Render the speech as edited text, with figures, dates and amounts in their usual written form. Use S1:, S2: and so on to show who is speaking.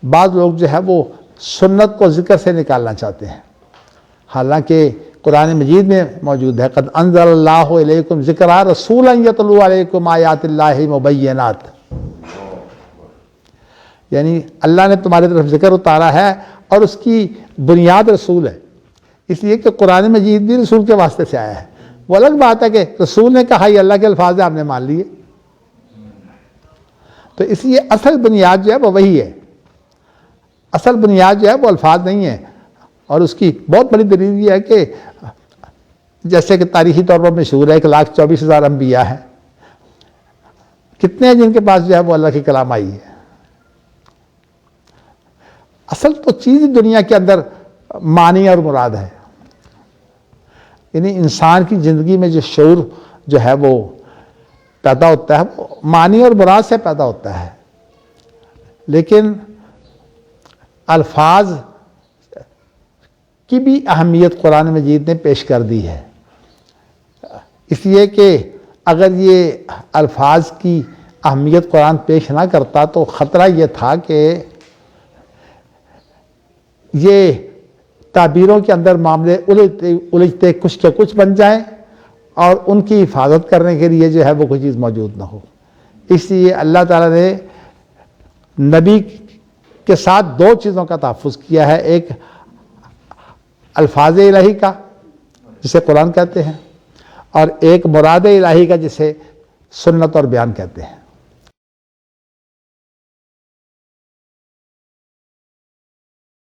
S1: بعض لوگ جو ہے وہ سنت کو ذکر سے نکالنا چاہتے ہیں، حالانکہ قرآن مجید میں موجود ہے قد انزل اللہ علیکم ذکرا رسولا یتلو علیکم آیات اللہ مبینات، یعنی اللہ نے تمہاری طرف ذکر اتارا ہے اور اس کی بنیاد رسول ہے، اس لیے کہ قرآن مجید بھی رسول کے واسطے سے آیا ہے۔ وہ الگ بات ہے کہ رسول نے کہا یہ اللہ کے الفاظ ہیں آپ نے مان لیے، تو اس لیے اصل بنیاد جو ہے وہ وہی ہے، اصل بنیاد جو ہے وہ الفاظ نہیں ہے۔ اور اس کی بہت بڑی دلیل یہ ہے کہ جیسے کہ تاریخی طور پر مشہور ہے 1,24,000 انبیاء ہیں، کتنے ہیں جن کے پاس جو ہے وہ اللہ کی کلام آئی ہے؟ اصل تو چیز دنیا کے اندر معنی اور مراد ہے، یعنی انسان کی زندگی میں جو شعور جو ہے وہ پیدا ہوتا ہے وہ معنی اور مراد سے پیدا ہوتا ہے، لیکن الفاظ کی بھی اہمیت قرآن مجید نے پیش کر دی ہے، اس لیے کہ اگر یہ الفاظ کی اہمیت قرآن پیش نہ کرتا تو خطرہ یہ تھا کہ یہ تعبیروں کے اندر معاملے الجھتے کچھ کے کچھ بن جائیں اور ان کی حفاظت کرنے کے لیے جو ہے وہ کوئی چیز موجود نہ ہو۔ اس لیے اللہ تعالیٰ نے نبی کے ساتھ دو چیزوں کا تحفظ کیا ہے، ایک الفاظ الہی کا جسے قرآن کہتے ہیں، اور ایک مراد الہی کا جسے سنت اور بیان کہتے ہیں۔